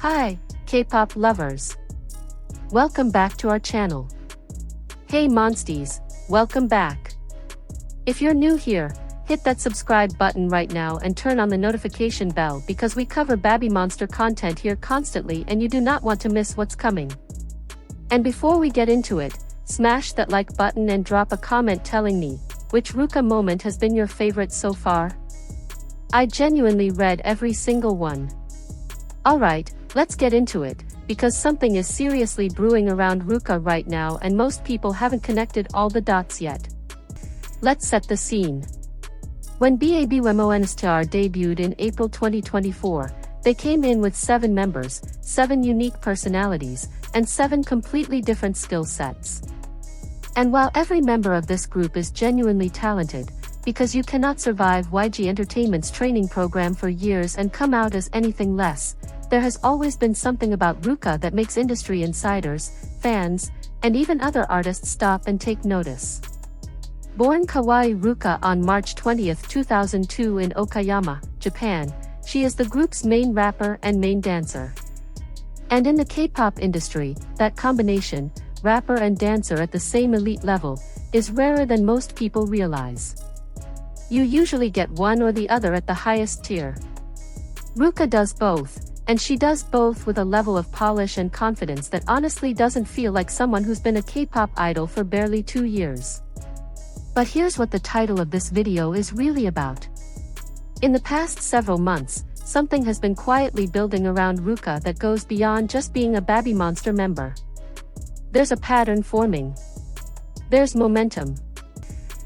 Hi, K-pop lovers. Welcome back to our channel. Hey MONSTIEZ, welcome back. If you're new here, hit that subscribe button right now and turn on the notification bell because we cover BABYMONSTER content here constantly and you do not want to miss what's coming. And before we get into it, smash that like button and drop a comment telling me which Ruka moment has been your favorite so far. I genuinely read every single one. Alright, let's get into it, because something is seriously brewing around Ruka right now and most people haven't connected all the dots yet. Let's set the scene. When BABYMONSTER debuted in April 2024, they came in with 7 members, 7 unique personalities, and 7 completely different skill sets. And while every member of this group is genuinely talented, because you cannot survive YG Entertainment's training program for years and come out as anything less, there has always been something about Ruka that makes industry insiders, fans, and even other artists stop and take notice. Born Kawaii Ruka on March 20, 2002 in Okayama, Japan, she is the group's main rapper and main dancer. And in the K-pop industry, that combination, rapper and dancer at the same elite level, is rarer than most people realize. You usually get one or the other at the highest tier. Ruka does both, and she does both with a level of polish and confidence that honestly doesn't feel like someone who's been a K-pop idol for barely 2 years. But here's what the title of this video is really about. In the past several months, something has been quietly building around Ruka that goes beyond just being a BABYMONSTER member. There's a pattern forming. There's momentum.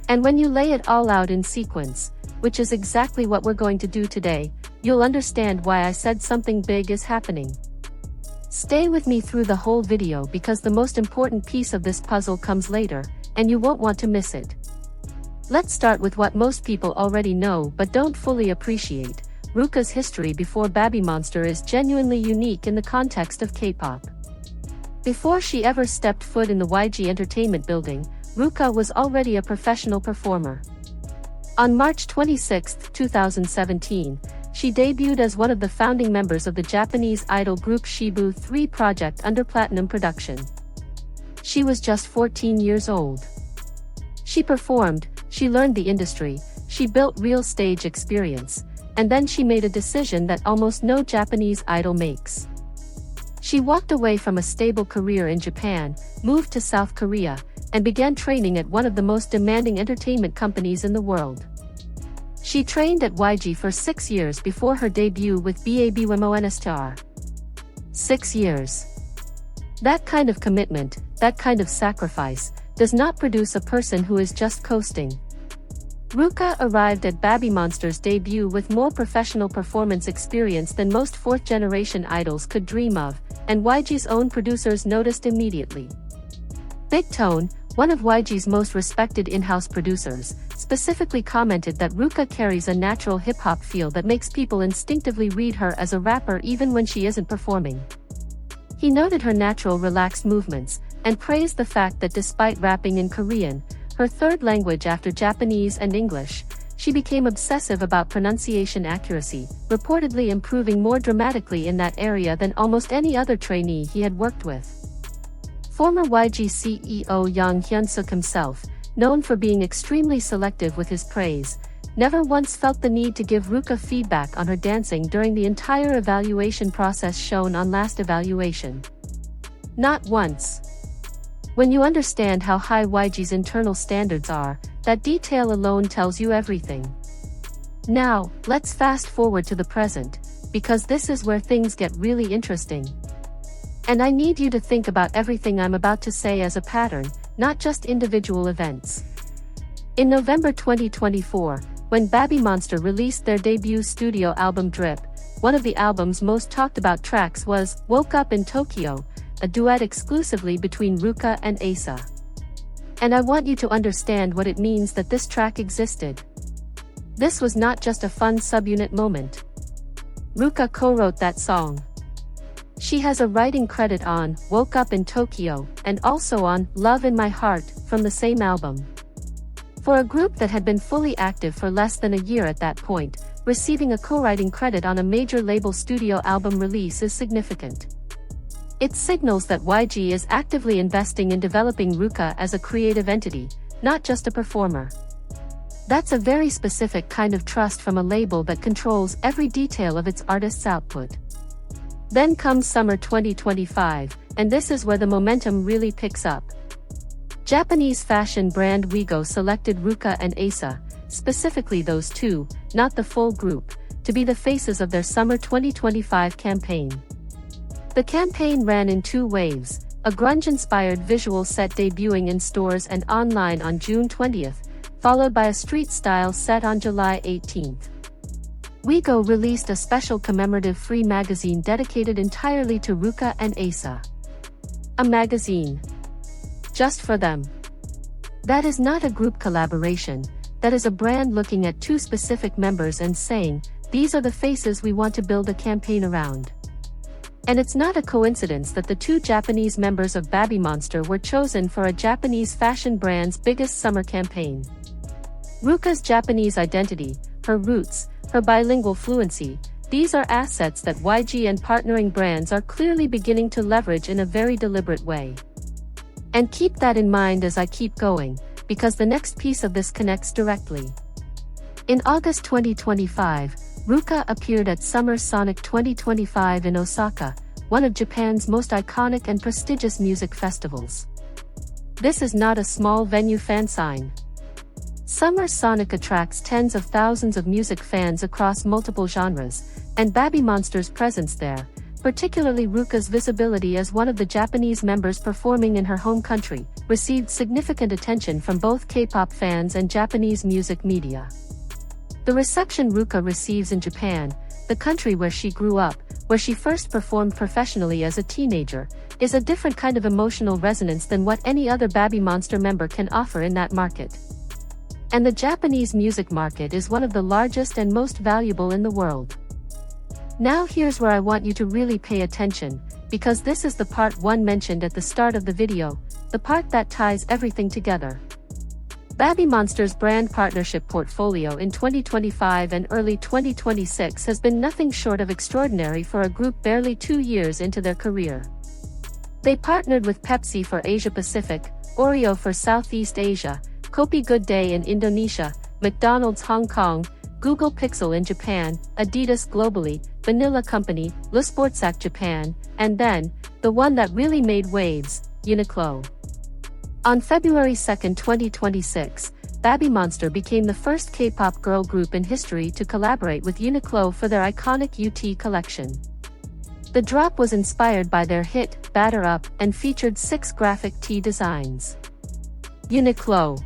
And when you lay it all out in sequence, which is exactly what we're going to do today, you'll understand why I said something big is happening. Stay with me through the whole video because the most important piece of this puzzle comes later, and you won't want to miss it. Let's start with what most people already know but don't fully appreciate. Ruka's history before BABYMONSTER is genuinely unique in the context of K-pop. Before she ever stepped foot in the YG Entertainment building, Ruka was already a professional performer. On March 26, 2017, she debuted as one of the founding members of the Japanese idol group Shibu 3 project under Platinum Production. She was just 14 years old. She performed, she learned the industry, she built real stage experience, and then she made a decision that almost no Japanese idol makes. She walked away from a stable career in Japan, moved to South Korea, and began training at one of the most demanding entertainment companies in the world. She trained at YG for 6 years before her debut with BABYMONSTER. 6 years. That kind of commitment, that kind of sacrifice, does not produce a person who is just coasting. Ruka arrived at BABYMONSTER's debut with more professional performance experience than most fourth-generation idols could dream of, and YG's own producers noticed immediately. Big Tone, one of YG's most respected in-house producers, specifically commented that Ruka carries a natural hip-hop feel that makes people instinctively read her as a rapper even when she isn't performing. He noted her natural relaxed movements, and praised the fact that despite rapping in Korean, her third language after Japanese and English, she became obsessive about pronunciation accuracy, reportedly improving more dramatically in that area than almost any other trainee he had worked with. Former YG CEO Yang Hyun-suk himself, known for being extremely selective with his praise, never once felt the need to give Ruka feedback on her dancing during the entire evaluation process shown on Last Evaluation. Not once. When you understand how high YG's internal standards are, that detail alone tells you everything. Now, let's fast forward to the present, because this is where things get really interesting. And I need you to think about everything I'm about to say as a pattern, not just individual events. In November 2024, when BABYMONSTER released their debut studio album Drip, one of the album's most talked about tracks was Woke Up in Tokyo, a duet exclusively between Ruka and Asa. And I want you to understand what it means that this track existed. This was not just a fun subunit moment. Ruka co-wrote that song. She has a writing credit on Woke Up in Tokyo, and also on Love in My Heart, from the same album. For a group that had been fully active for less than a year at that point, receiving a co-writing credit on a major label studio album release is significant. It signals that YG is actively investing in developing Ruka as a creative entity, not just a performer. That's a very specific kind of trust from a label that controls every detail of its artist's output. Then comes summer 2025, and this is where the momentum really picks up. Japanese fashion brand WeGo selected Ruka and Asa, specifically those two, not the full group, to be the faces of their summer 2025 campaign. The campaign ran in 2 waves, a grunge-inspired visual set debuting in stores and online on June 20th, followed by a street-style set on July 18th. WeGo released a special commemorative free magazine dedicated entirely to Ruka and Asa. A magazine just for them. That is not a group collaboration, that is a brand looking at 2 specific members and saying, these are the faces we want to build a campaign around. And it's not a coincidence that the 2 Japanese members of BABYMONSTER were chosen for a Japanese fashion brand's biggest summer campaign. Ruka's Japanese identity, her roots, her bilingual fluency, these are assets that YG and partnering brands are clearly beginning to leverage in a very deliberate way. And keep that in mind as I keep going, because the next piece of this connects directly. In August 2025, Ruka appeared at Summer Sonic 2025 in Osaka, one of Japan's most iconic and prestigious music festivals. This is not a small venue fan sign. Summer Sonic attracts tens of thousands of music fans across multiple genres, and BABYMONSTER's presence there, particularly Ruka's visibility as one of the Japanese members performing in her home country, received significant attention from both K-pop fans and Japanese music media. The reception Ruka receives in Japan, the country where she grew up, where she first performed professionally as a teenager, is a different kind of emotional resonance than what any other BABYMONSTER member can offer in that market. And the Japanese music market is one of the largest and most valuable in the world. Now here's where I want you to really pay attention, because this is the part 1 mentioned at the start of the video, the part that ties everything together. BABYMONSTER's brand partnership portfolio in 2025 and early 2026 has been nothing short of extraordinary for a group barely 2 years into their career. They partnered with Pepsi for Asia Pacific, Oreo for Southeast Asia, Kopi Good Day in Indonesia, McDonald's Hong Kong, Google Pixel in Japan, Adidas globally, Vanilla Company, Le Sportsac Japan, and then, the one that really made waves, Uniqlo. On February 2, 2026, BABYMONSTER became the first K-pop girl group in history to collaborate with Uniqlo for their iconic UT collection. The drop was inspired by their hit, Batter Up, and featured 6 graphic tee designs. Uniqlo.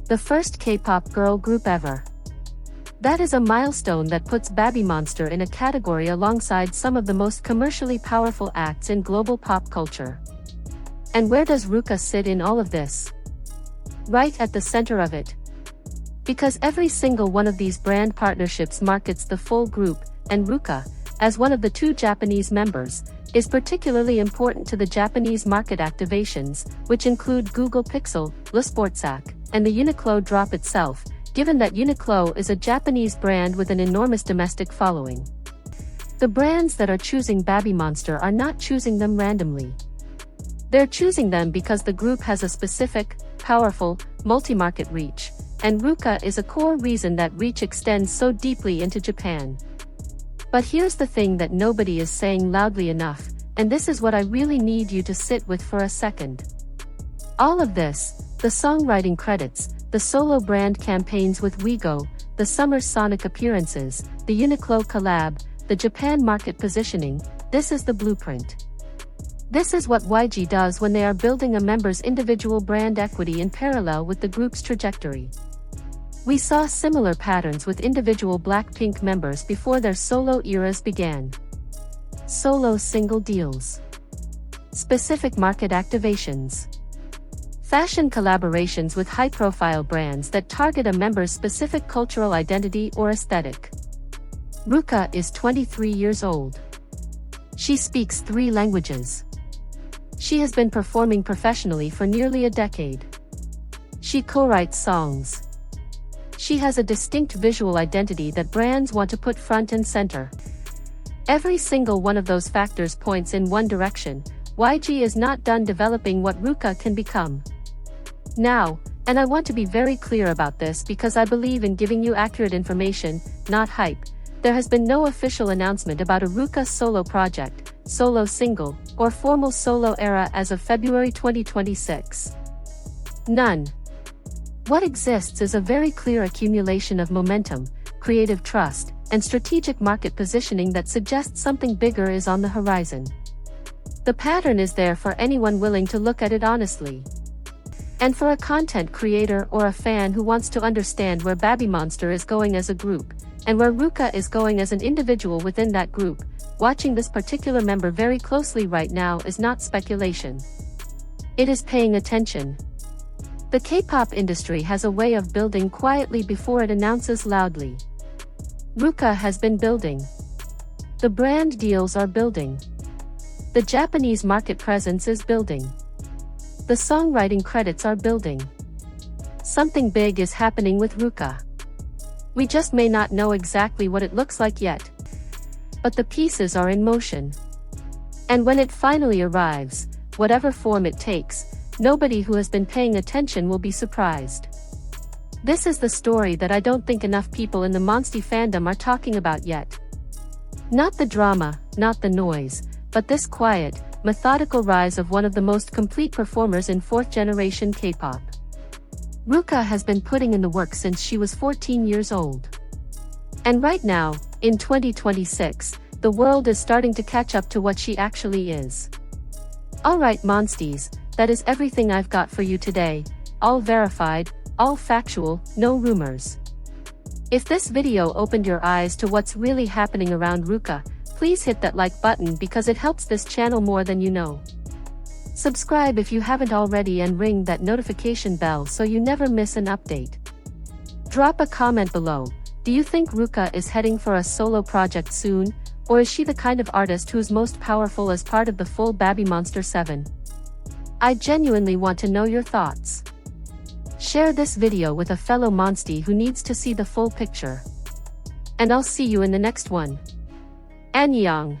The first K-pop girl group ever. That is a milestone that puts BABYMONSTER in a category alongside some of the most commercially powerful acts in global pop culture. And where does Ruka sit in all of this? Right at the center of it. Because every single one of these brand partnerships markets the full group, and Ruka, as one of the 2 Japanese members, is particularly important to the Japanese market activations, which include Google Pixel, Le Sportsac, and the Uniqlo drop itself, given that Uniqlo is a Japanese brand with an enormous domestic following. The brands that are choosing BABYMONSTER are not choosing them randomly. They're choosing them because the group has a specific, powerful, multi-market reach, and Ruka is a core reason that reach extends so deeply into Japan. But here's the thing that nobody is saying loudly enough, and this is what I really need you to sit with for a second. All of this, the songwriting credits, the solo brand campaigns with WeGo, the Summer Sonic appearances, the Uniqlo collab, the Japan market positioning, this is the blueprint. This is what YG does when they are building a member's individual brand equity in parallel with the group's trajectory. We saw similar patterns with individual Blackpink members before their solo eras began. Solo single deals. Specific market activations. Fashion collaborations with high-profile brands that target a member's specific cultural identity or aesthetic. Ruka is 23 years old. She speaks 3 languages. She has been performing professionally for nearly a decade. She co-writes songs. She has a distinct visual identity that brands want to put front and center. Every single one of those factors points in one direction: YG is not done developing what Ruka can become. Now, and I want to be very clear about this because I believe in giving you accurate information, not hype, there has been no official announcement about a Ruka solo project, solo single, or formal solo era as of February 2026. None. What exists is a very clear accumulation of momentum, creative trust, and strategic market positioning that suggests something bigger is on the horizon. The pattern is there for anyone willing to look at it honestly. And for a content creator or a fan who wants to understand where BABYMONSTER is going as a group, and where Ruka is going as an individual within that group, watching this particular member very closely right now is not speculation. It is paying attention. The K-pop industry has a way of building quietly before it announces loudly. Ruka has been building. The brand deals are building. The Japanese market presence is building. The songwriting credits are building. Something big is happening with Ruka. We just may not know exactly what it looks like yet. But the pieces are in motion. And when it finally arrives, whatever form it takes, nobody who has been paying attention will be surprised. This is the story that I don't think enough people in the MONSTIEZ fandom are talking about yet. Not the drama, not the noise, but this quiet, methodical rise of one of the most complete performers in fourth-generation K-pop. Ruka has been putting in the work since she was 14 years old. And right now, in 2026, the world is starting to catch up to what she actually is. Alright MONSTIEZ, that is everything I've got for you today, all verified, all factual, no rumors. If this video opened your eyes to what's really happening around Ruka, please hit that like button because it helps this channel more than you know. Subscribe if you haven't already and ring that notification bell so you never miss an update. Drop a comment below. Do you think Ruka is heading for a solo project soon, or is she the kind of artist who's most powerful as part of the full BABYMONSTER 7? I genuinely want to know your thoughts. Share this video with a fellow MONSTIEZ who needs to see the full picture. And I'll see you in the next one. Annyeong.